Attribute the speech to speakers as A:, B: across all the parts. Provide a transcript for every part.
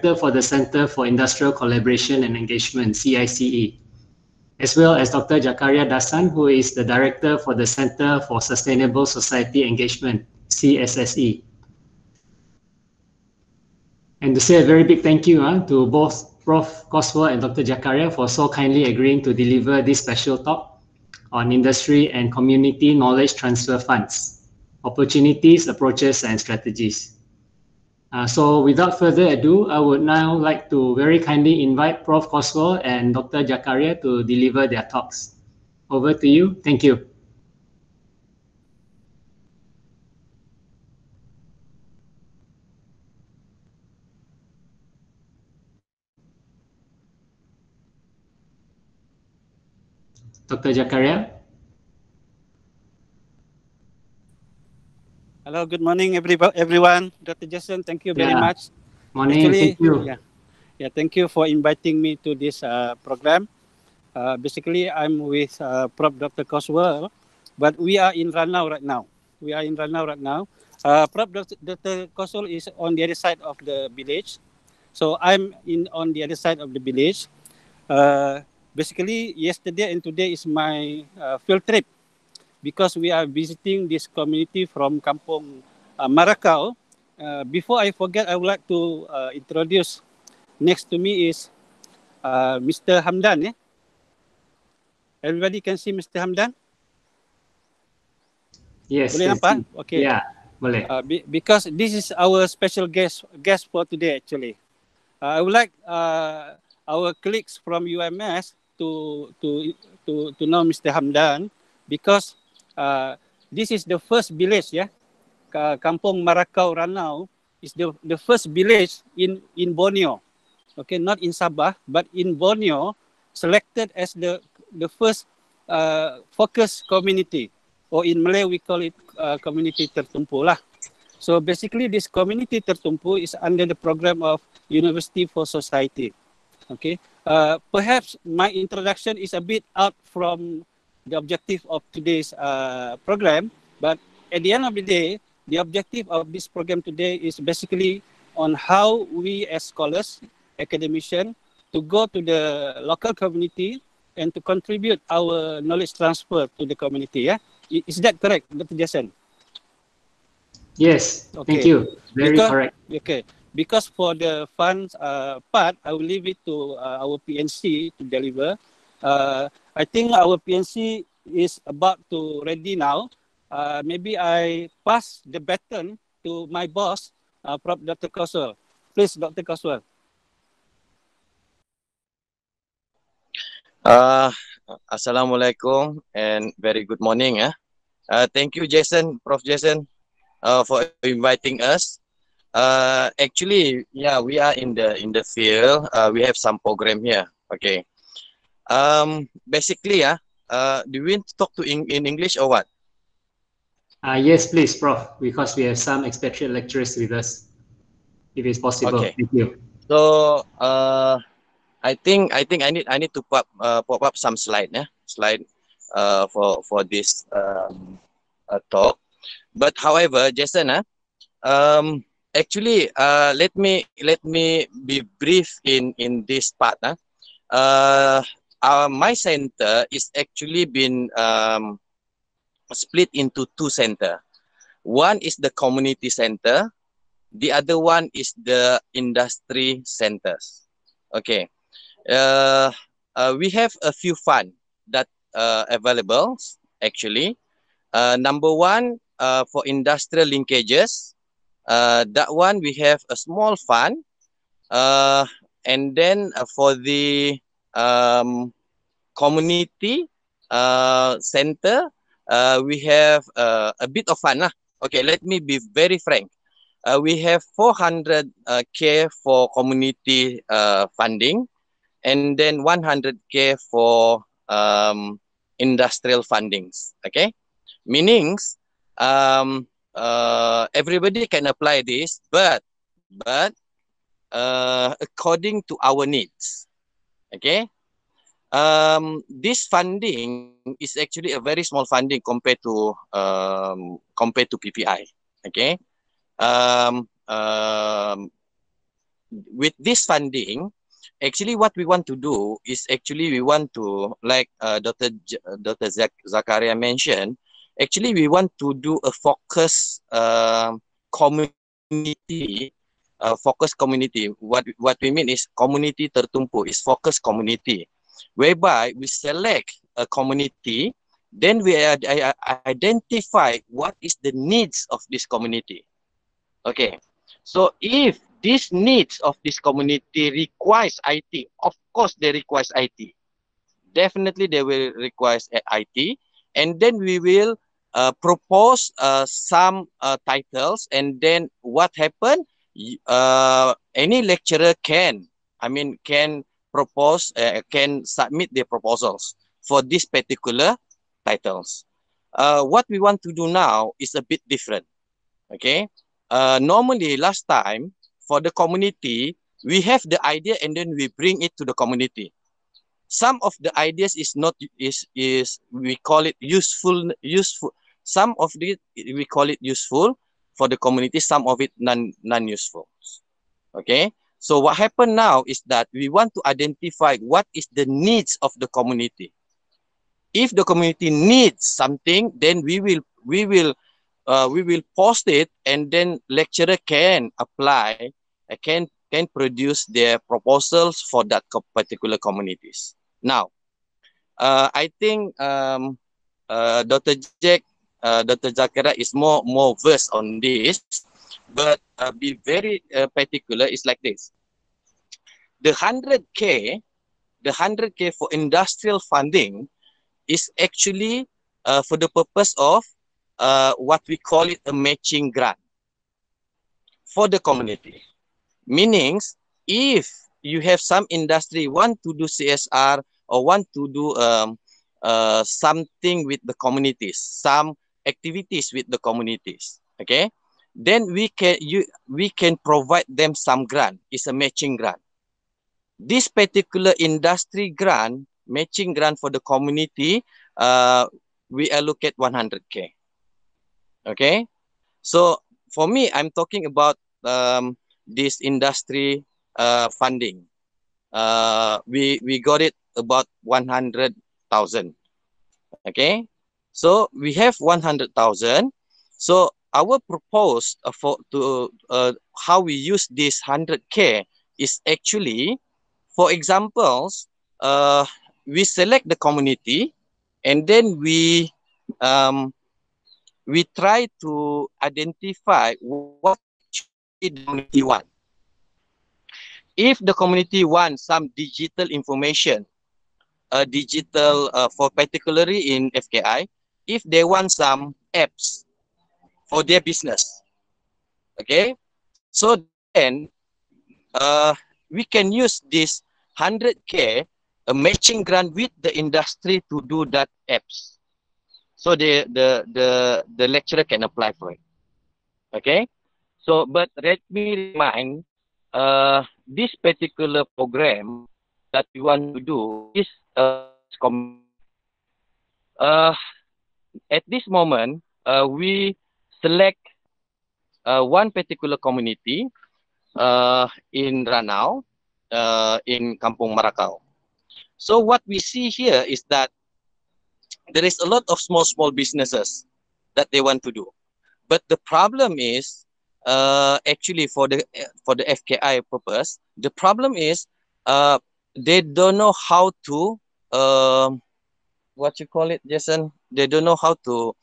A: for the Center for Industrial Collaboration and Engagement, CICE, as well as Dr. Jakaria Dasan, who is the Director for the Center for Sustainable Society Engagement, CSSE. And to say a very big thank you to both Prof. Coswell and Dr. Jakaria for so kindly agreeing to deliver this special talk on industry and community knowledge transfer funds, opportunities, approaches, and strategies. So without further ado, I would now like to very kindly invite Prof. Coswell and Dr. Jakaria to deliver their talks. Over to you. Thank you. Dr. Jakaria.
B: Hello, good morning, everyone. Dr. Jason, thank you very much.
A: Morning,
B: actually,
A: thank you.
B: Thank you for inviting me to this program. Basically, I'm with Prof. Dr. Coswell, but we are in Ranau right now. Prof. Dr. Coswell is on the other side of the village. So I'm on the other side of the village. Basically, yesterday and today is my field trip, because we are visiting this community from Kampung Maracau. Before I forget, I would like to introduce. Next to me is Mr. Hamdan. Everybody can see Mr. Hamdan?
A: Yes.
B: Boleh nampak? Okay.
A: Yeah, boleh.
B: Because this is our special guest for today, actually. I would like our colleagues from UMS to know Mr. Hamdan, because this is the first village, Kampung Maracau Ranau is the first village in Borneo. Okay, not in Sabah, but in Borneo, selected as the first focus community, or in Malay we call it community tertumpu lah. So basically, this community tertumpu is under the program of University for Society. Okay, perhaps my introduction is a bit out from the objective of today's program, but at the end of the day, the objective of this program today is basically on how we as scholars, academicians, to go to the local community and to contribute our knowledge transfer to the community. Is that correct, Dr. Jason?
A: Yes, okay. Thank you. Very correct.
B: Okay, because for the funds part, I will leave it to our PNC to deliver. I think our PNC is about to ready now. Maybe I pass the baton to my boss, Prof. Dr. Coswell. Please, Dr. Coswell.
C: Assalamualaikum and very good morning. Thank you, Jason, Prof. Jason, for inviting us. Actually, we are in the field. We have some program here. Okay. Basically, do we talk in English or what?
A: Yes, please, Prof. Because we have some expatriate lecturers with us, if it's possible.
C: Okay.
A: Thank you.
C: So, I think I need to pop up some slide for this talk. But however, Jason, actually, let me be brief in this part. My center is actually been split into two centers. One is the community center. The other one is the industry centers. Okay. We have a few funds that available actually. Number one, for industrial linkages, that one we have a small fund, and then for the community center, we have a bit of fund. Okay, let me be very frank. We have 400K for community funding, and then 100K for industrial fundings. Okay, meanings everybody can apply this, but according to our needs. Okay, this funding is actually a very small funding compared to PPI. Okay. with this funding, actually what we want to do is actually we want to, like Dr. Zakaria mentioned, actually we want to do a focus community, focus community. What we mean is community tertumpu, is focus community, whereby we select a community, then we identify what is the needs of this community. Okay, so if these needs of this community requires IT, of course they requires IT. Definitely they will require IT, and then we will propose some titles, and then what happen? Any lecturer can, can propose, can submit their proposals for this particular titles. What we want to do now is a bit different. Okay, normally last time for the community, we have the idea and then we bring it to the community. Some of the ideas is not we call it useful. Some of it we call it useful for the community. Some of it non useful. Okay. So what happened now is that we want to identify what is the needs of the community. If the community needs something, then we will post it, and then lecturer can apply, can produce their proposals for that particular communities. Now, I think Dr. Dr. Zakaria is more versed on this, but be very particular is like this. The 100K for industrial funding is actually for the purpose of what we call it a matching grant for the community. Meanings, if you have some industry want to do CSR or want to do something with the communities, some activities with the communities, okay, then we can provide them some grant. It's a matching grant. This particular industry grant, matching grant for the community, we allocate 100K. Okay, so for me, I'm talking about this industry funding. We got it about 100,000. Okay, so we have 100,000. So our proposed how we use this 100K is actually, for examples, we select the community, and then we try to identify what the community wants. If the community wants some digital information, digital for particularly in FKI, if they want some apps for their business, okay, so then we can use this 100K a matching grant with the industry to do that apps. So the lecturer can apply for it. Okay. So, but let me remind, this particular program that we want to do is at this moment we select one particular community in Ranau, in Kampung Marakau. So what we see here is that there is a lot of small businesses that they want to do, but the problem is actually for the FKI purpose, the problem is they don't know how to what you call it, Jason? They don't know how to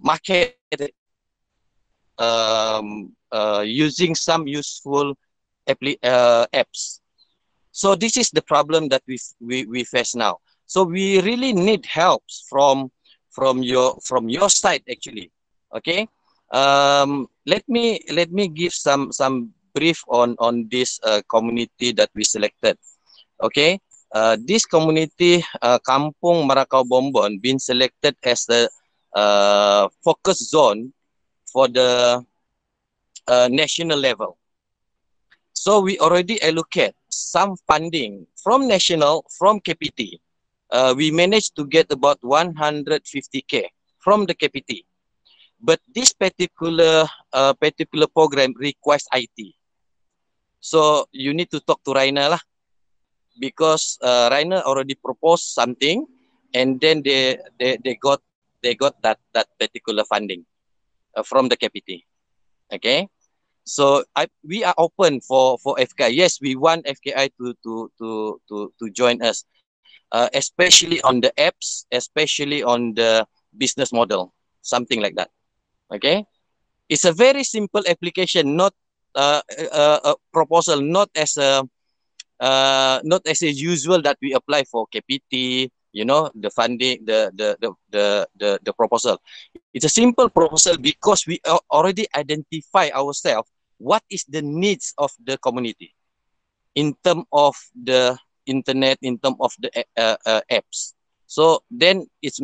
C: market it using some useful apps. So this is the problem that we face now. So we really need help from your side actually. Okay. Let me give some brief on this community that we selected. Okay. This community, Kampung Marakau Bombon, been selected as the focus zone for the national level. So we already allocate some funding from national, from KPT. We managed to get about 150K from the KPT. But this particular program requires IT. So you need to talk to Rainer lah, because Rainer already proposed something, and then they got that particular funding from the KPT. Okay, so we are open for FKI. Yes, we want FKI to join us, especially on the apps, especially on the business model, something like that. Okay, it's a very simple application, not a proposal, not as a usual that we apply for KPT, you know, the funding, the proposal. It's a simple proposal because we already identify ourselves what is the needs of the community in terms of the internet, in terms of the apps. So then it's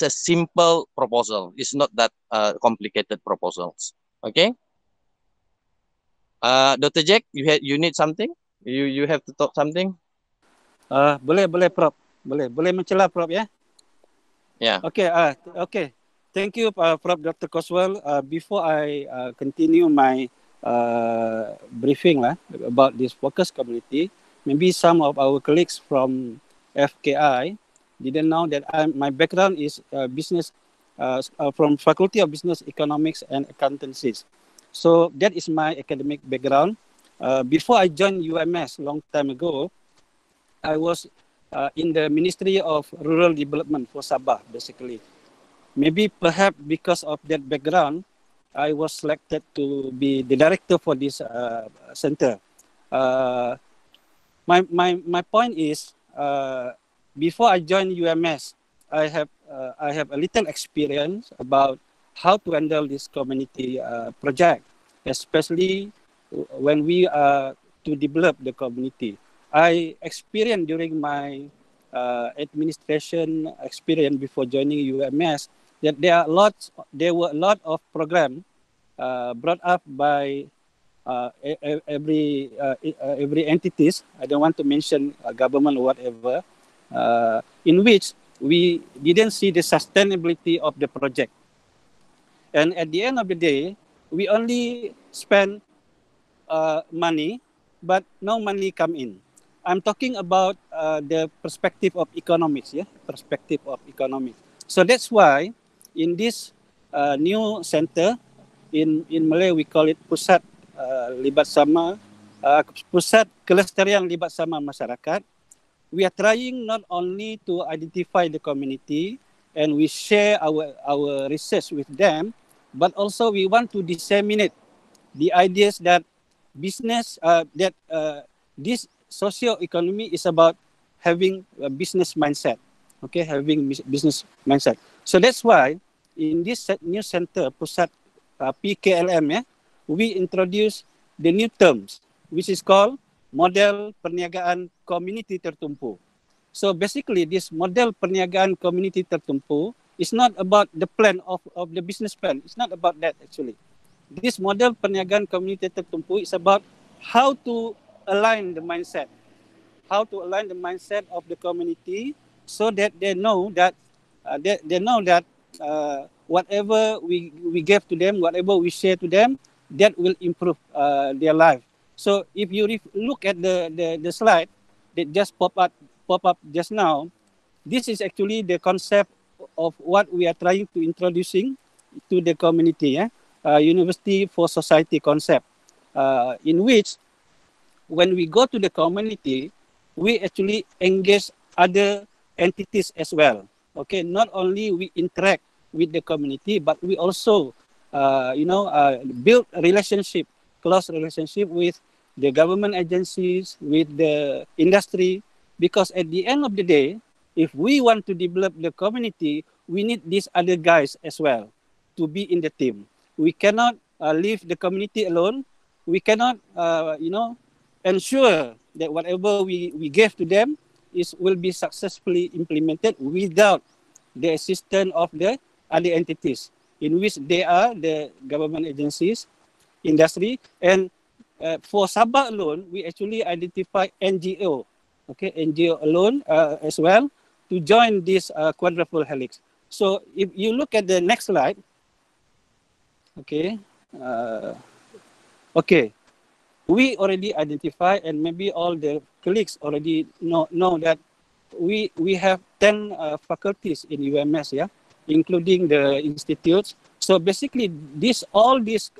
C: a simple proposal. It's not that complicated proposals. Okay. Dr. Jack, you need something? You have to talk something?
B: Boleh Prof. Boleh mencela Prof ya.
C: Yeah.
B: Okay. Thank you, Prof. Dr. Coswell. Before I continue my briefing about this focus community, maybe some of our colleagues from FKI didn't know that my background is business from Faculty of Business Economics and Accountancies. So that is my academic background. Before I joined UMS long time ago, I was in the Ministry of Rural Development for Sabah, basically. Maybe perhaps because of that background, I was selected to be the director for this center. My point is, before I joined UMS, I have a little experience about how to handle this community project, especially when we to develop the community. I experienced during my administration experience before joining UMS that there were a lot of programs brought up by every entities. I don't want to mention government or whatever, in which we didn't see the sustainability of the project. And at the end of the day, we only spend money, but no money come in. I'm talking about the perspective of economics, perspective of economics. So that's why in this new center, in Malay we call it Pusat Libat Sama, Pusat Kelestarian Libat Sama Masyarakat. We are trying not only to identify the community and we share our research with them, but also we want to disseminate the ideas that this socio-economy is about having a business mindset, having business mindset. So that's why in this new center, Pusat PKLM, we introduce the new terms, which is called Model Perniagaan Community Tertumpu. So basically, this Model Perniagaan Community Tertumpu is not about the plan of the business plan. It's not about that actually. This Model Perniagaan Community Tertumpu is about how to align the mindset, of the community, so that they know that whatever we give to them, whatever we share to them, that will improve their life. So if you look at the slide that just pop up just now, this is actually the concept of what we are trying to introducing to the community. University for Society concept, in which when we go to the community, we actually engage other entities as well. Okay, not only we interact with the community, but we also, build a close relationship with the government agencies, with the industry, because at the end of the day, if we want to develop the community, we need these other guys as well to be in the team. We cannot leave the community alone. We cannot, ensure that whatever we give to them will be successfully implemented without the assistance of the other entities, in which they are the government agencies, industry, and for Sabah alone, we actually identify NGO, NGO alone as well, to join this quadruple helix. So if you look at the next slide, we already identify, and maybe all the colleagues already know that we have 10 faculties in UMS, yeah, including the institutes. So basically, all these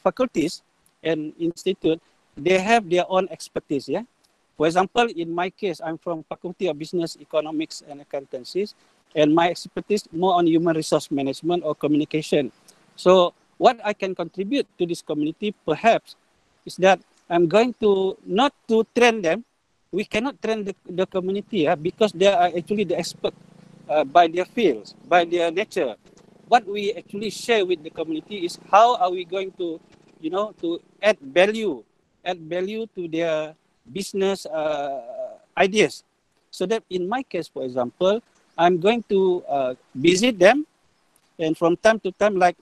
B: faculties and institute, they have their own expertise, yeah. For example, in my case, I'm from Faculty of Business, Economics, and Accountancies, and my expertise more on human resource management or communication. So what I can contribute to this community, perhaps, is that I'm going to not to train them. We cannot train the community because they are actually the expert by their fields, by their nature. What we actually share with the community is how are we going to, to add value to their business ideas. So that in my case, for example, I'm going to visit them, and from time to time, like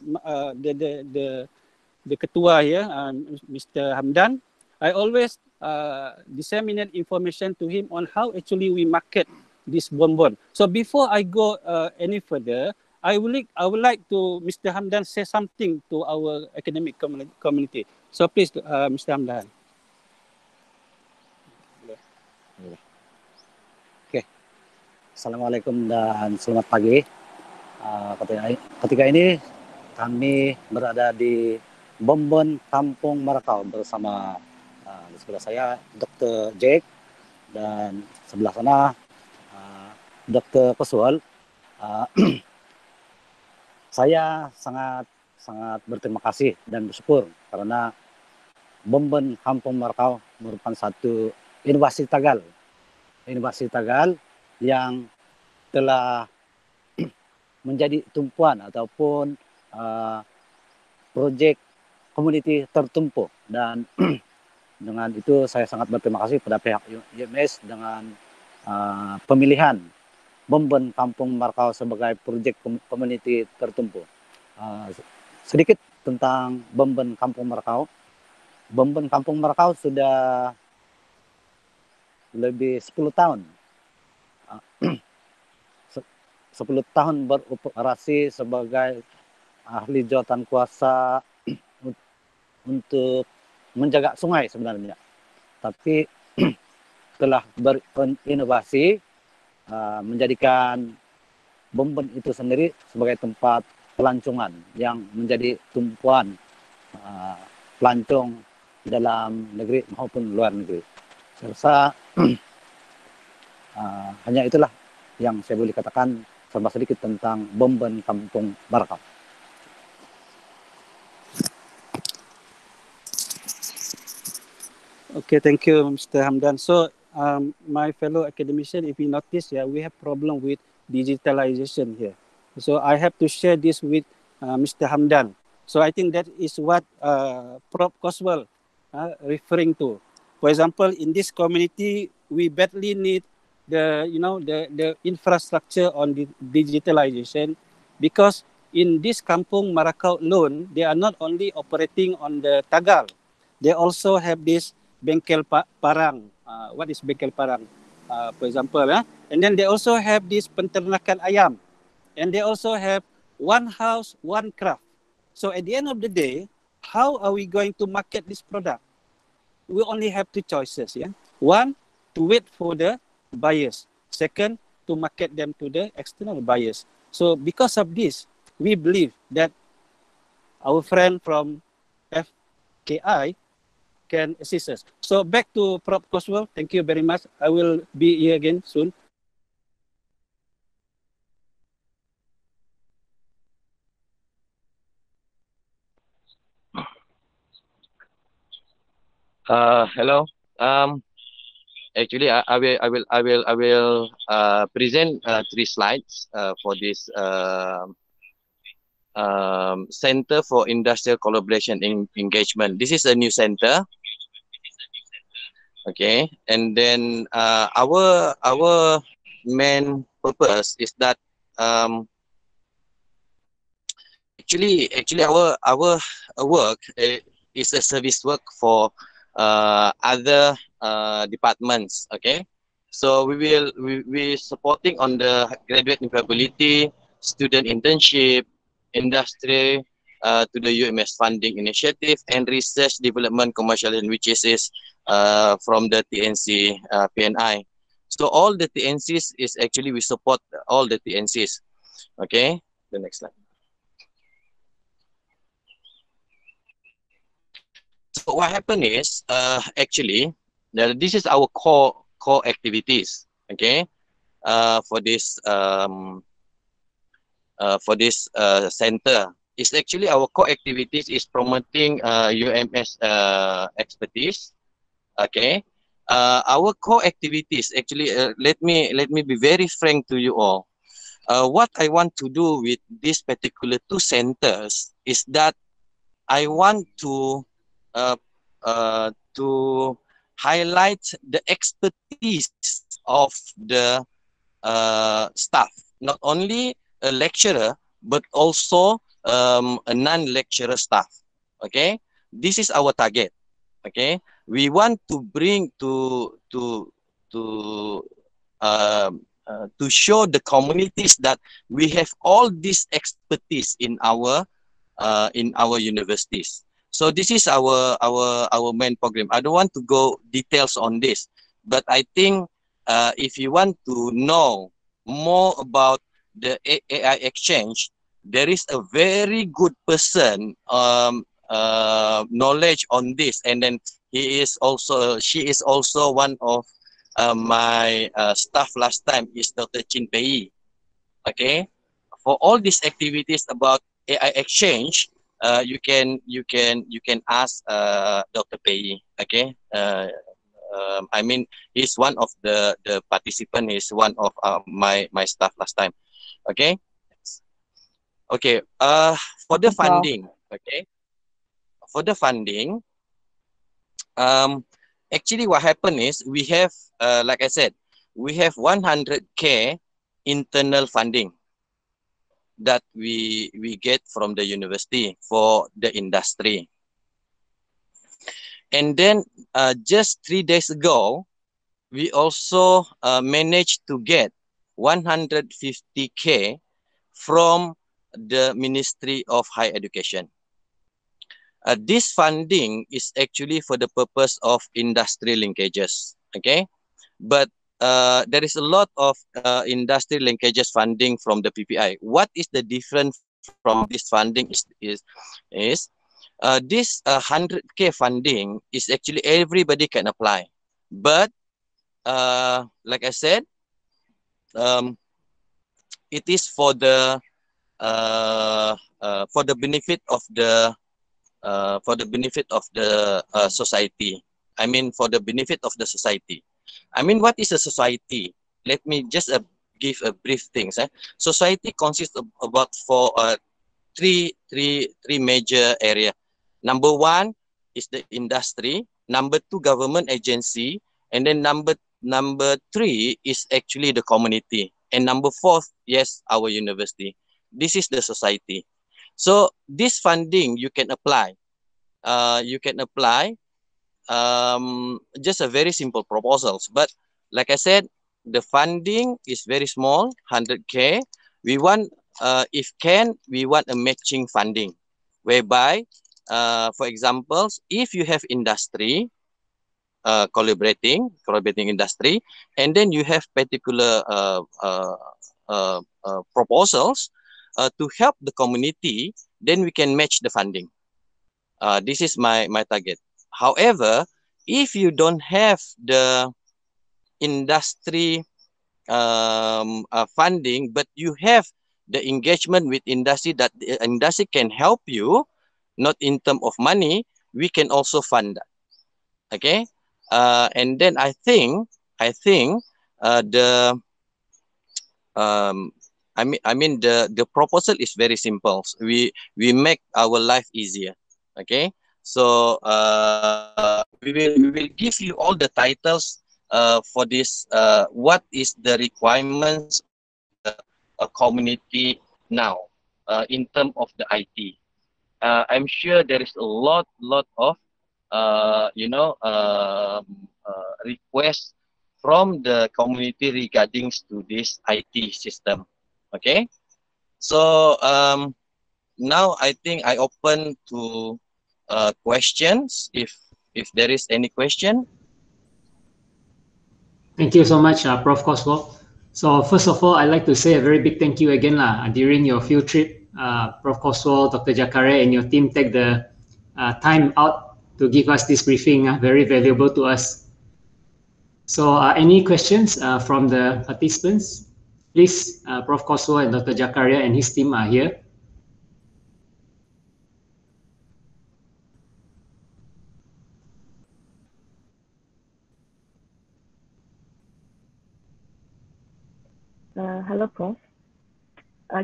B: the ketua here, Mr. Hamdan, I always disseminate information to him on how actually we market this bonbon. So before I go any further, I would like to Mr. Hamdan say something to our academic community. So please, Mr. Hamdan.
D: Oke, Assalamualaikum dan selamat pagi. Ketika ini kami berada di Bonbon Kampung Merakau bersama di sebelah saya Dr. Jake dan sebelah sana Dr. Kuswal. Saya sangat berterima kasih dan bersyukur karena Bonbon Kampung Merakau merupakan satu inovasi Tagal yang telah menjadi tumpuan ataupun proyek community tertumpu, dan dengan itu saya sangat berterima kasih pada pihak UMS dengan pemilihan Bonbon Kampung Merakau sebagai proyek community tertumpu. Sedikit tentang Bonbon Kampung Merakau. Bonbon Kampung Merakau sudah lebih 10 tahun. 10 tahun beroperasi sebagai ahli jawatan kuasa untuk menjaga sungai sebenarnya. Tapi telah berinovasi menjadikan Bonbon itu sendiri sebagai tempat pelancongan yang menjadi tumpuan pelancong dalam negeri maupun luar negeri. Saya rasa hanya itulah yang saya boleh katakan serba sedikit tentang Bonbon Kampung Merakau.
B: Okay, thank you, Mr. Hamdan. So, my fellow academician, if you notice, we have problem with digitalization here. So, I have to share this with Mr. Hamdan. So, I think that is what Prof. Coswell referring to. For example, in this community, we badly need the infrastructure on the digitalization, because in this Kampung Merakau alone, they are not only operating on the Tagal, they also have this Bengkel Parang. What is Bengkel Parang? For example, and then they also have this Penternakan Ayam, and they also have one house, one craft. So at the end of the day, how are we going to market this product? We only have two choices. One, to wait for the buyers. Second, to market them to the external buyers. So because of this, we believe that our friend from FKI can assist us. So back to Prof. Coswell. Thank you very much. I will be here again soon.
C: Hello. Actually, I will present 3 slides for this Center for Industrial Collaboration Engagement. This is a new center. Okay, and then our main purpose is that actually our work is a service work for other departments. Okay, so we supporting on the graduate employability, student internship, industry to the UMS funding initiative and research development commercialization, which is from the TNC PNI. So all the TNCs is actually we support all the TNCs. Okay, the next slide. So what happened is actually this is our core activities. Okay, for this center. It's actually our core activities is promoting UMS expertise. Okay, our core activities actually let me be very frank to you all. What I want to do with these particular two centers is that I want uh, to highlight the expertise of the staff, not only a lecturer but also a non-lecturer staff. Okay, this is our target. Okay, we want to bring to show the communities that we have all this expertise in our universities. So this is our main program. I don't want to go details on this, but I think if you want to know more about the AI exchange, there is a very good person knowledge on this, and then she is also one of my staff last time is Dr. Chin Pei. Okay, for all these activities about AI exchange, you can ask Dr. Pei. Okay, I mean he's one of the participant. He's one of my staff last time. Okay, okay. For the funding, okay, for the funding, actually what happened is we have like I said, we have 100K internal funding that we get from the university for the industry. And then just 3 days ago, we also managed to get 150K from the Ministry of Higher Education. This funding is actually for the purpose of industry linkages. Okay, but there is a lot of industry linkages funding from the PPI. What is the difference from this funding is this 100K funding is actually everybody can apply, but like I said, it is for the benefit of the society. I mean, for the benefit of the society. I mean, what is a society? Let me just give a brief things. Society consists of about three major area. Number one is the industry. Number two, government agency, and then number three is actually the community, and number four, yes, our university. This is the society. So this funding you can apply. You can apply just a very simple proposals. But like I said, the funding is very small, 100K. We want, if can, we want a matching funding, whereby, for example, if you have industry collaborating industry, and then you have particular proposals to help the community, then we can match the funding. This is my target. However, if you don't have the industry funding, but you have the engagement with industry, that the industry can help you, not in terms of money, we can also fund that. Okay, and then I think the I mean the proposal is very simple. We make our life easier. Okay, so we will give you all the titles for this. What is the requirements a community now in terms of the IT? I'm sure there is a lot of requests from the community regarding to this IT system. Okay, so now I think I open to questions if there is any question.
A: Thank you so much, Prof. Coswell. So first of all, I'd like to say a very big thank you again during your field trip. Prof. Coswell, Dr. Jakaria, and your team take the time out to give us this briefing, very valuable to us. So any questions from the participants? Please, Prof. Coswell and Dr. Jakaria and his team are here.
E: Hello, Prof.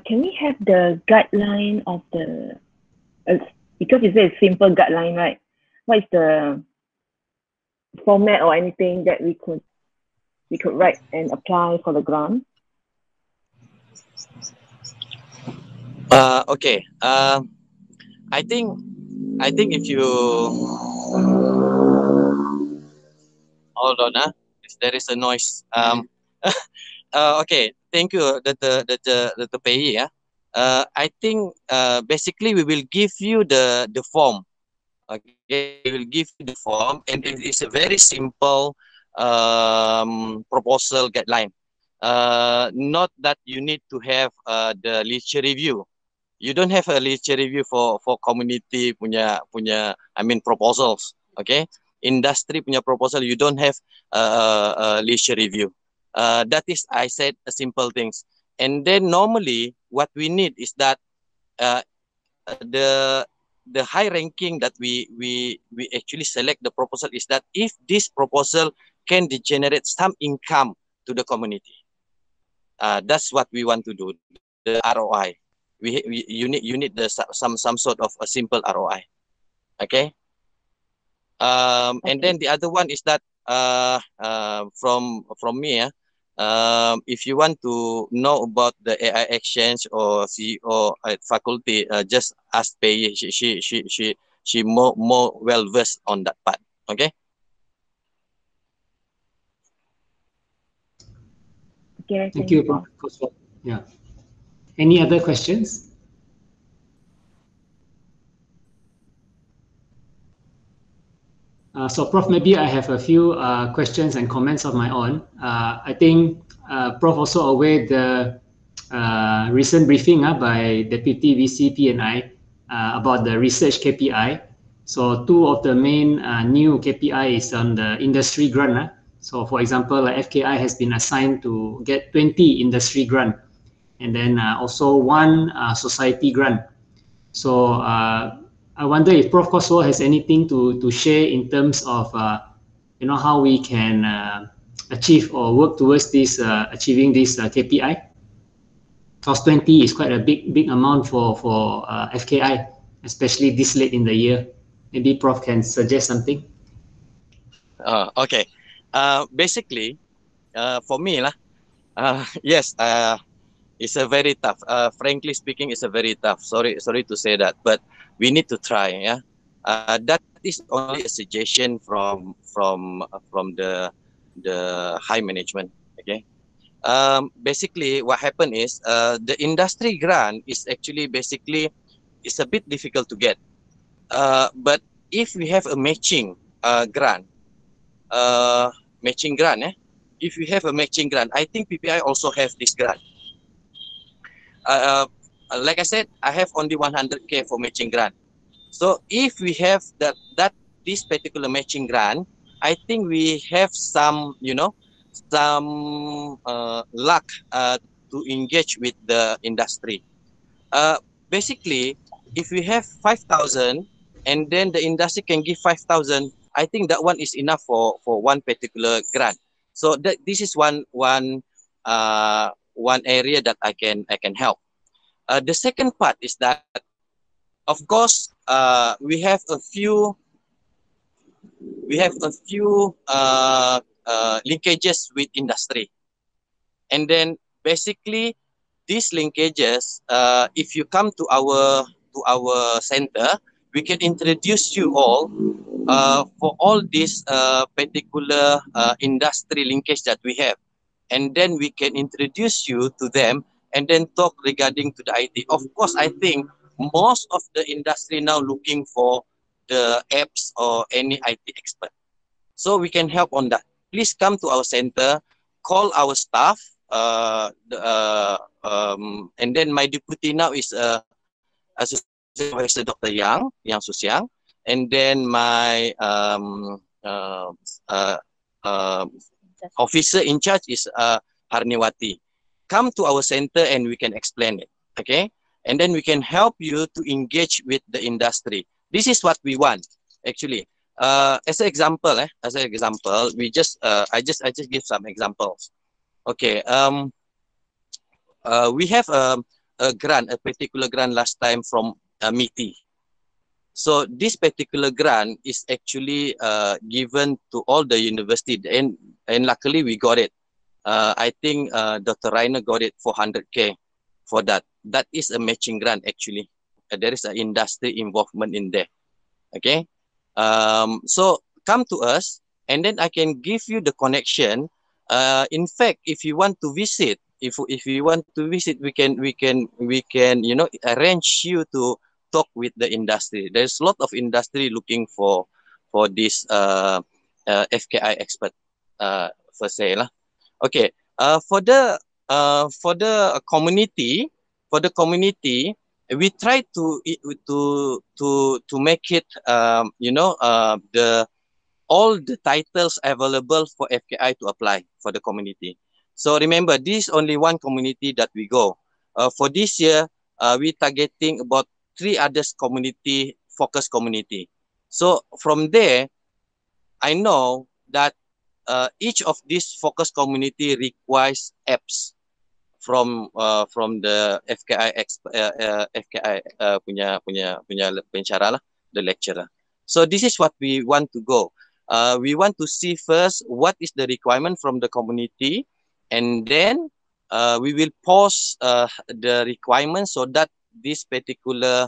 E: Can we have the guideline of the, because it's a simple guideline, right? What is the format or anything that we could write and apply for the grant?
C: Okay. I think if you hold on, there is a noise. Okay. Thank you, the payee. I think basically we will give you the form. Okay, we will give you the form, and it is a very simple proposal guideline. Not that you need to have the literature review. You don't have a literature review for community punya proposals. Okay, industry punya proposal, you don't have literature review. That is, I said, simple things. And then normally what we need is that the high ranking that we actually select the proposal is that if this proposal can generate some income to the community. That's what we want to do, the ROI. You need some sort of a simple ROI. Okay. And then the other one is that from me, if you want to know about the AI exchange or CEO at faculty, just ask Pei. She more well versed on that part. Okay.
E: Okay.
A: Thank you, Prof. Coswell. Yeah. Any other questions? So, Prof, maybe I have a few questions and comments of my own. I think Prof also aware the recent briefing by Deputy VC PNI about the research KPI. So, two of the main new KPI is on the industry grant. So, for example, FKI has been assigned to get 20 industry grant, and then also one society grant. So, I wonder if Prof. Coswell has anything to share in terms of how we can achieve or work towards this achieving this KPI. Because 20 is quite a big amount for FKI, especially this late in the year. Maybe Prof can suggest something.
C: Okay. Basically, for me yes, it's a very tough. Frankly speaking, it's a very tough. Sorry to say that, but we need to try. Yeah, that is only a suggestion from the high management. Okay. Basically, what happened is the industry grant is actually it's a bit difficult to get. But if we have a matching grant, if we have a matching grant, I think PPI also have this grant. Like I said, I have only 100K for matching grant. So if we have this particular matching grant, I think we have some luck to engage with the industry. Basically, if we have 5,000 and then the industry can give 5,000, I think that one is enough for one particular grant. So this is one area that I can help. The second part is that, of course, we have a few linkages with industry, and then basically these linkages, if you come to our center, we can introduce you all for all these particular industry linkage that we have, and then we can introduce you to them and then talk regarding to the IT. Of course, I think most of the industry now looking for the apps or any IT expert. So we can help on that. Please come to our center, call our staff, and then my deputy now is Associate Professor Dr. Yang Susiang, and then my officer in charge is Harniwati. Come to our center and we can explain it, okay? And then we can help you to engage with the industry. This is what we want, actually. As an example, we just I just give some examples. Okay. We have a particular grant last time from MITI. So this particular grant is actually given to all the university, and luckily we got it. I think Dr. Rainer got it 400K for that. That is a matching grant actually. There is an industry involvement in there. Okay. So come to us, and then I can give you the connection. In fact, if you want to visit, if you want to visit, we can arrange you to talk with the industry. There's a lot of industry looking for this FKI expert for say lah. Okay. For the community, we try to make it all the titles available for FKI to apply for the community. So remember, this is only one community that we go. For this year, we targeting about 3 others focus community. So from there, I know that each of these focus community requires apps from the FKI punya pencara lah, the lecturer. So this is what we want to go. We want to see first what is the requirement from the community, and then we will post the requirements so that this particular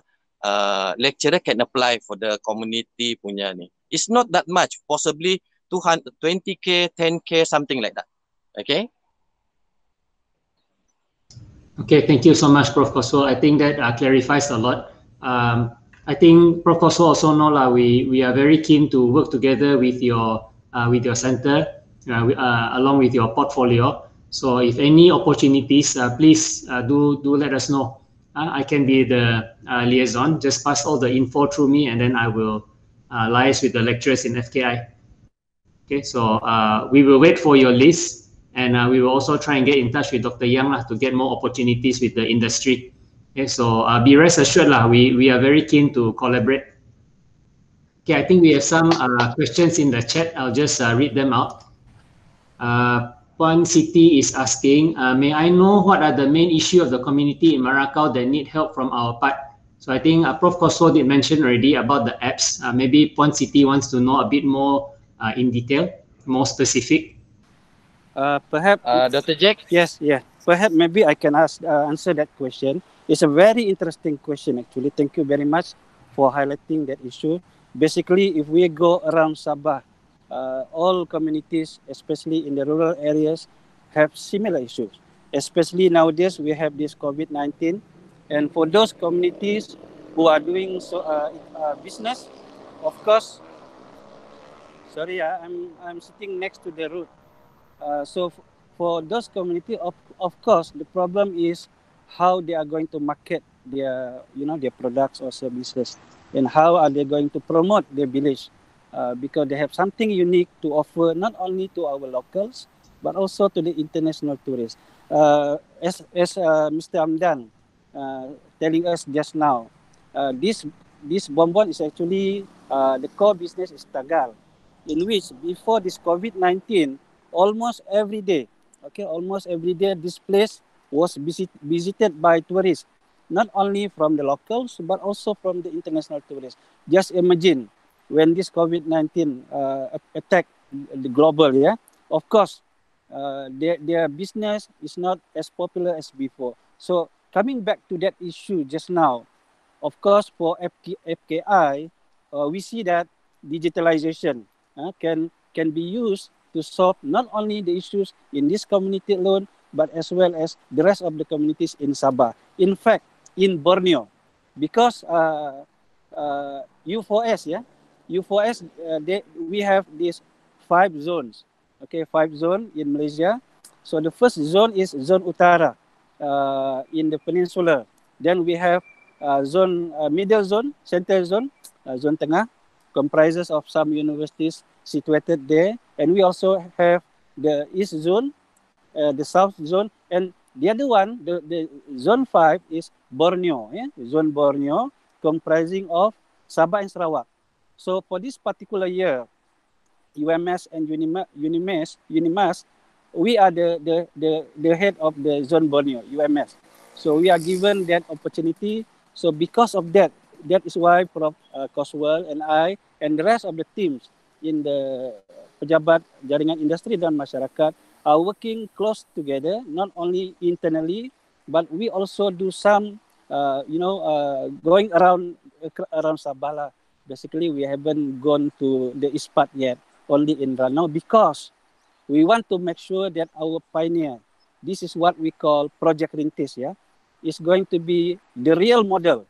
C: lecturer can apply for the community punya ni. It's not that much, possibly 220K, 10K, something like that. Okay.
A: Okay, thank you so much, Prof. Koswal. I think that clarifies a lot. I think Prof. Koswal also know we are very keen to work together with your center along with your portfolio. So if any opportunities, please do let us know. I can be the liaison. Just pass all the info through me, and then I will liaise with the lecturers in FKI. Okay, so we will wait for your list. And we will also try and get in touch with Dr. Yang to get more opportunities with the industry. Okay, so be rest assured we are very keen to collaborate. Okay, I think we have some questions in the chat. I'll just read them out. Puan Siti is asking, may I know what are the main issue of the community in Marakau that need help from our part? So I think Prof. Koswal did mention already about the apps. Maybe Puan Siti wants to know a bit more in detail, more specific.
B: Perhaps
C: Dr. Jack?
B: Yes. Perhaps maybe I can answer that question. It's a very interesting question actually. Thank you very much for highlighting that issue. Basically, if we go around Sabah, all communities, especially in the rural areas, have similar issues. Especially nowadays, we have this COVID-19. And for those communities who are doing business, of course, sorry, I'm sitting next to the road. So for those community, of course, the problem is how they are going to market their products or services, and how are they going to promote their village, because they have something unique to offer not only to our locals but also to the international tourists. As Mr. Hamdan telling us just now, this bonbon is actually the core business is Tagal, in which before this COVID-19. Almost every day, this place was visited by tourists, not only from the locals, but also from the international tourists. Just imagine when this COVID-19 attacked the global, of course, their business is not as popular as before. So coming back to that issue just now, of course, for FKI, we see that digitalization can be used to solve not only the issues in this community alone, but as well as the rest of the communities in Sabah. In fact, in Borneo, because U4S, yeah, U4S, we have these 5 zones. Okay, 5 zones in Malaysia. So the first zone is Zone Utara in the peninsula. Then we have middle zone, center zone, Zone Tengah, comprises of some universities situated there. And we also have the East Zone, the South Zone, and the other one, the Zone 5 is Borneo, yeah? Zone Borneo, comprising of Sabah and Sarawak. So for this particular year, UMS and UNIMAS, we are the head of the Zone Borneo, UMS. So we are given that opportunity. So because of that, that is why Prof. Coswell and I and the rest of the teams in the Pejabat Jaringan Industri dan Masyarakat are working close together, not only internally, but we also do some, going around Sabah. Basically, we haven't gone to the East part yet, only in Ranau, because we want to make sure that our pioneer, this is what we call Project Rintis, yeah, is going to be the real model,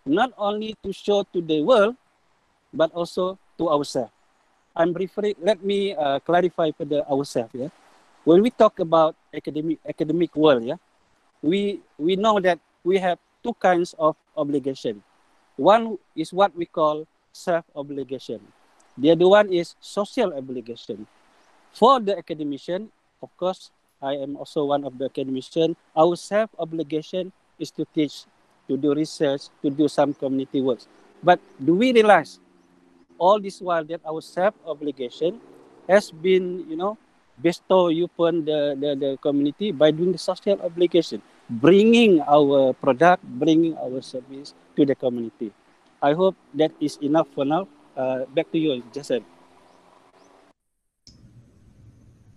B: not only to show to the world, but also to ourselves. Let me clarify for ourselves, yeah. When we talk about academic world, yeah, we know that we have 2 kinds of obligation. One is what we call self-obligation. The other one is social obligation. For the academician, of course, I am also one of the academician. Our self-obligation is to teach, to do research, to do some community works. But do we realize all this while that our self-obligation has been, bestowed upon the community by doing the social obligation, bringing our product, bringing our service to the community. I hope that is enough for now. Back to you, Jason.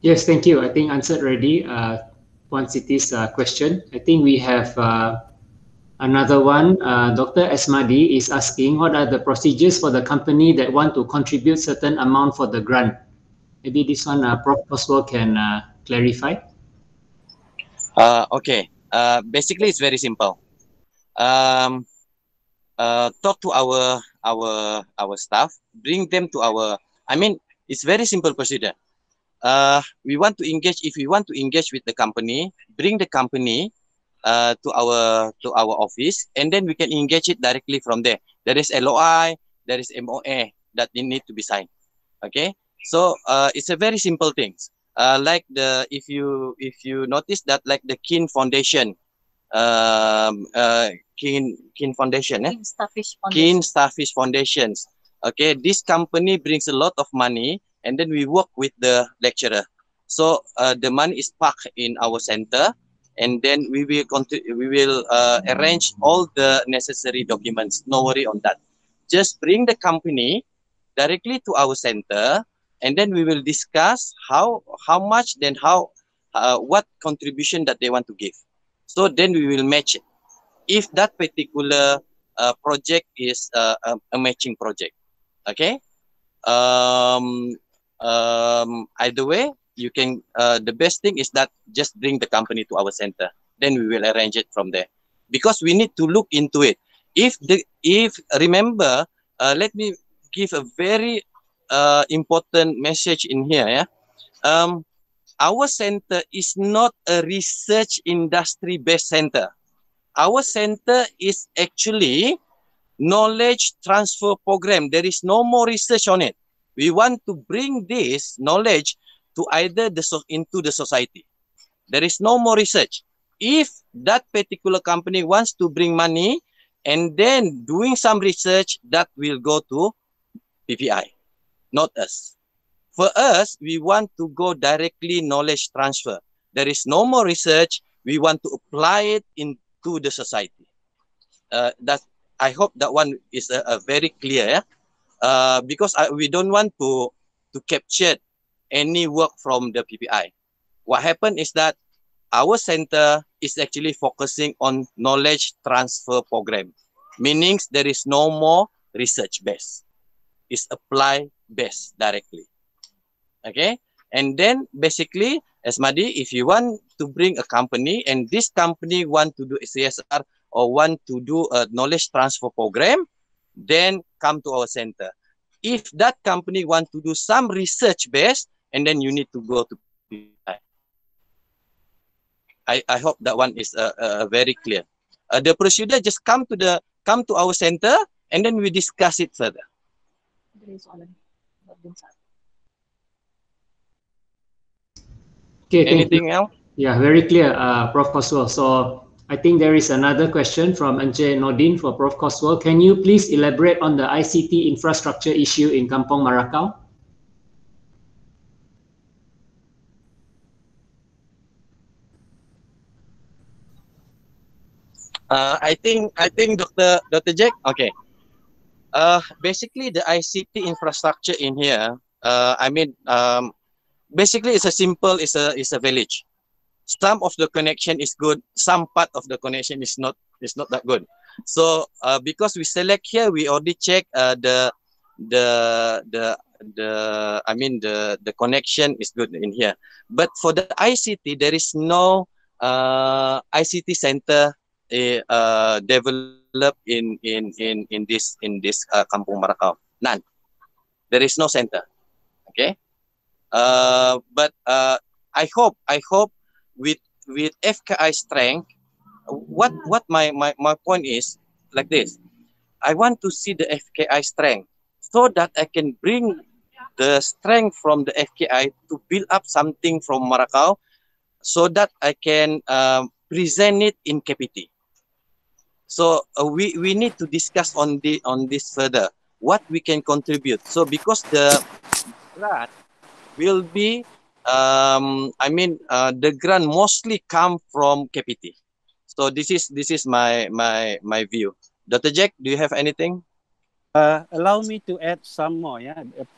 A: Yes, thank you. I think answered already Puan Siti's question. I think we have another one. Dr. Esmadi is asking, what are the procedures for the company that want to contribute certain amount for the grant? Maybe this one, Prof. Coswell can clarify.
C: Okay. Basically, it's very simple. Talk to our staff, bring them to our. I mean, it's very simple procedure. We want to engage. If we want to engage with the company, bring the company to our office, and then we can engage it directly from there. There is LOI, there is MOA that they need to be signed. Okay, so it's a very simple thing. Like if you notice that, like the Kin Foundation, Kin Foundation, Kin Starfish Foundations. Okay, this company brings a lot of money, and then we work with the lecturer. So the money is parked in our center, and then we will arrange all the necessary documents. No worry on that. Just bring the company directly to our center, and then we will discuss how much, then what contribution that they want to give. So then we will match it. If that particular project is a matching project, okay. Either way, you can. The best thing is that just bring the company to our center. Then we will arrange it from there, because we need to look into it. If remember, let me give a very important message in here. Yeah. Our center is not a research industry based center. Our center is actually knowledge transfer program. There is no more research on it. We want to bring this knowledge to either into the society. There is no more research. If that particular company wants to bring money and then doing some research, that will go to PPI, not us. For us, we want to go directly knowledge transfer. There is no more research. We want to apply it into the society. I hope that one is a very clear, because we don't want to capture any work from the PPI. What happened is that our center is actually focusing on knowledge transfer program, meaning there is no more research based. It's apply based directly. Okay, and then basically, Esmadi, if you want to bring a company and this company want to do CSR or want to do a knowledge transfer program, then come to our center. If that company want to do some research based, and then you need to go to PI. I hope that one is very clear. The procedure just come to our center, and then we discuss it further.
A: Okay, thank you.
C: Anything else?
A: Yeah, very clear, Prof. Coswell. So I think there is another question from Encik Nordin for Prof. Coswell. Can you please elaborate on the ICT infrastructure issue in Kampong Marakau?
C: I think Dr. Jack. Okay. Basically the ICT infrastructure in here. Basically it's a village. Some of the connection is good. Some part of the connection is not that good. So because we select here, we already check the connection is good in here. But for the ICT, there is no ICT center developed in this Kampung Marakau. None. There is no center. Okay. But I hope with FKI strength, what my point is like this. I want to see the FKI strength so that I can bring the strength from the FKI to build up something from Marakau, so that I can present it in KPT. So we need to discuss on this further, what we can contribute. So because the grant will be, the grant mostly come from KPT. So this is my view. Dr. Jack, do you have anything?
B: Allow me to add some more,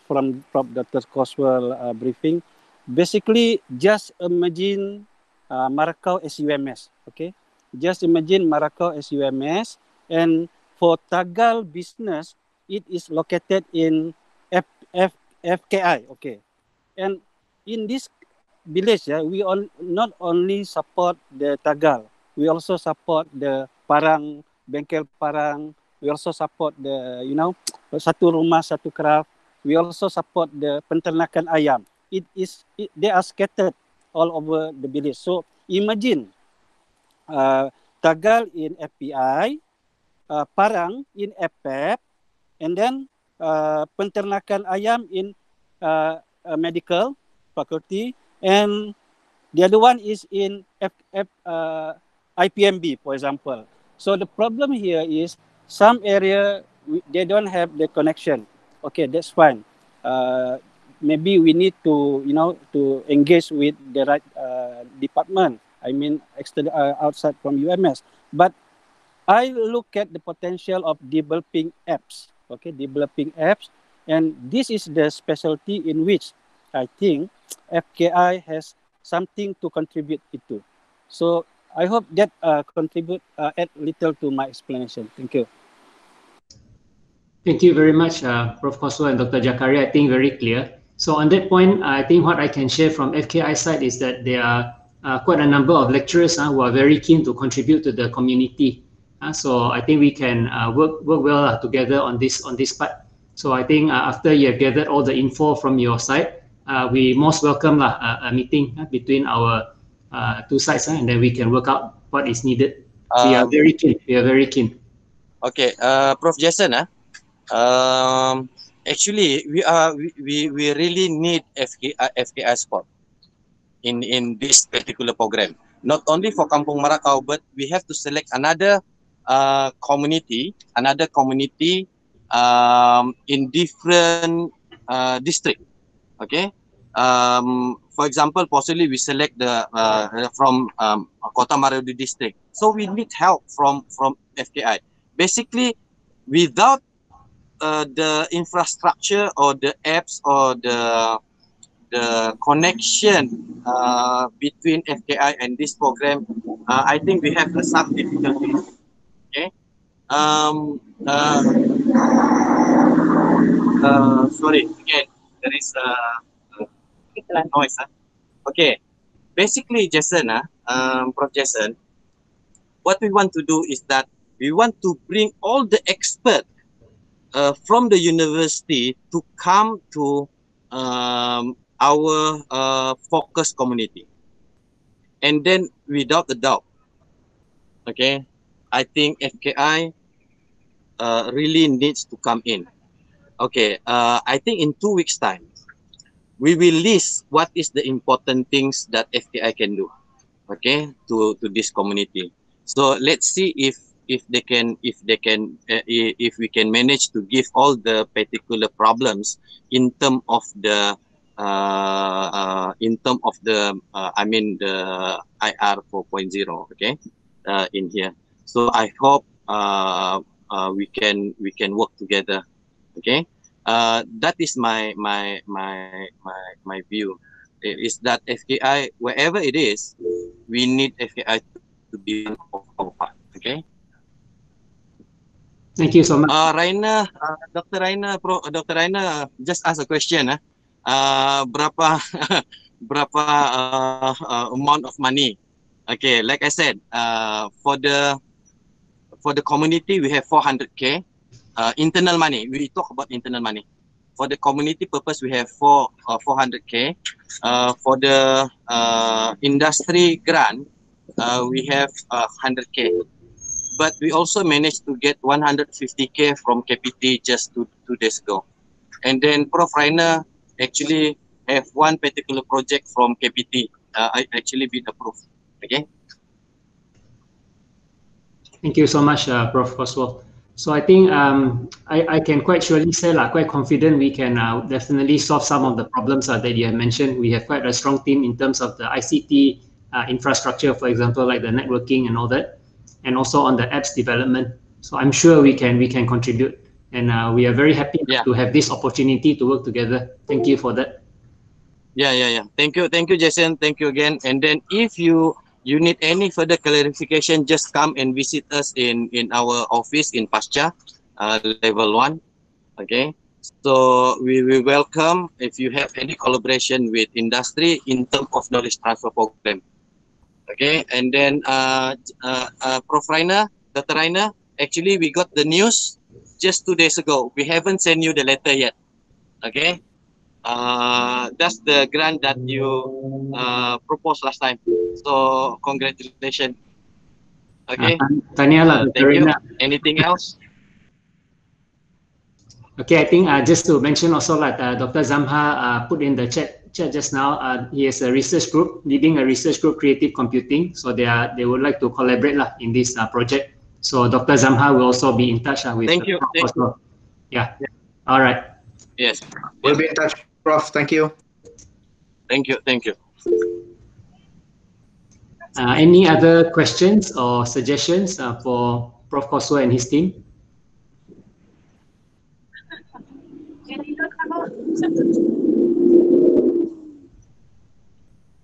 B: from Dr. Coswell briefing. Basically, just imagine Marakau as UMS, okay? Just imagine Marakau as UMS, and for Tagal business, it is located in FKI, okay? And in this village, we not only support the Tagal, we also support the Parang, Bengkel Parang. We also support the, satu rumah, satu craft. We also support the penternakan ayam. They are scattered all over the village. So imagine Tagal in FPI, Parang in FPEP, and then penternakan ayam in medical faculty, and the other one is in IPMB, for example. So the problem here is some area they don't have the connection. Okay, that's fine. Maybe we need to to engage with the right department. I mean, outside from UMS. But I look at the potential of developing apps. Okay, developing apps, and this is the specialty in which I think FKI has something to contribute into. So I hope that add little to my explanation. Thank you.
A: Thank you very much, Prof. Coswell and Dr. Jakaria. I think very clear. So on that point, I think what I can share from FKI side is that there are quite a number of lecturers who are very keen to contribute to the community. So I think we can work well together on this part. So I think after you have gathered all the info from your side, we most welcome a meeting between our two sides, and then we can work out what is needed. We are very keen. Okay,
C: Prof. Jason, actually we really need FKI support in this particular program. Not only for Kampung Marakau, but we have to select another community in different district. Okay. For example, possibly we select the from Kota Marudu district. So we need help from FKI. Basically, without the infrastructure or the apps or the connection between FKI and this program, I think we have some difficulties. Okay. Sorry, again, there is noise. Okay. Basically, Jason, Prof. Jason, what we want to do is that we want to bring all the experts from the university to come to our focus community. And then, without a doubt, okay, I think FKI really needs to come in. Okay, I think in 2 weeks' time, we will list what is the important things that FKI can do, okay, to this community. So let's see if we can manage to give all the particular problems in terms of the I mean the IR 4.0, okay, in here. So I hope we can work together, okay. That is my view. Is that FKI, wherever it is, we need FKI to be of our part, okay.
A: Thank you so much.
C: Raina, Dr. Raina, just ask a question. Berapa amount of money? Okay, like I said, for the community we have 400K internal money. We talk about internal money. For the community purpose we have 400K. For the industry grant we have 100K. But we also managed to get 150K from KPT just 2 days ago. And then Prof. Raina actually have one particular project from KPT. I actually been approved. Okay.
A: Thank you so much, Prof. Coswell. So I think I can quite surely say, quite confident we can definitely solve some of the problems that you have mentioned. We have quite a strong team in terms of the ICT infrastructure, for example, like the networking and all that, and also on the apps development. So I'm sure we can contribute, and we are very happy to have this opportunity to work together. Thank you for that.
C: Yeah. Thank you, Jason. Thank you again. And then if you need any further clarification, just come and visit us in our office in Pasca, level 1. Okay. So we will welcome if you have any collaboration with industry in terms of knowledge transfer program. Okay, and then Prof. Raina, Dr. Raina, actually we got the news just 2 days ago. We haven't sent you the letter yet. Okay, that's the grant that you proposed last time. So congratulations. Okay,
A: thank
C: you. Anything else?
A: Okay, I think just to mention also that Dr. Zamha put in the chat just now, he has a research group, leading a research group, Creative Computing. So they would like to collaborate in this project. So Dr. Zamha will also be in touch with.
C: Thank you.
A: Yeah. All right.
C: Yes.
F: We'll be in touch, Prof. Thank you.
C: Thank you.
A: Any other questions or suggestions for Prof. Coswell and his team?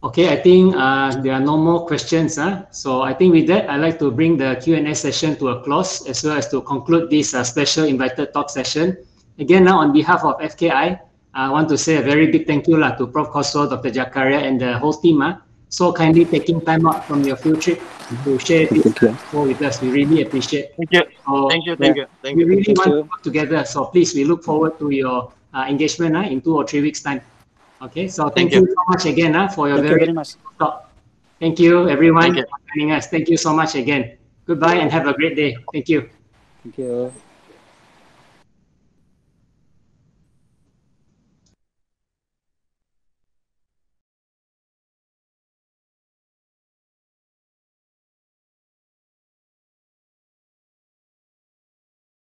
A: Okay, I think there are no more questions. So I think with that, I'd like to bring the Q&A session to a close, as well as to conclude this special invited talk session. Again, now on behalf of FKI, I want to say a very big thank you to Prof. Coswell, Dr. Jakaria, and the whole team. So kindly taking time out from your field trip to share this with us. We really appreciate.
C: Thank you.
A: So,
C: thank you.
A: We really want to work together. So please, we look forward to your engagement in 2 or 3 weeks' time. Okay, so thank you so much again for your very
B: much
A: talk. Thank you, everyone, for joining us. Thank you so much again. Goodbye and have a great day. Thank you.
B: Thank you.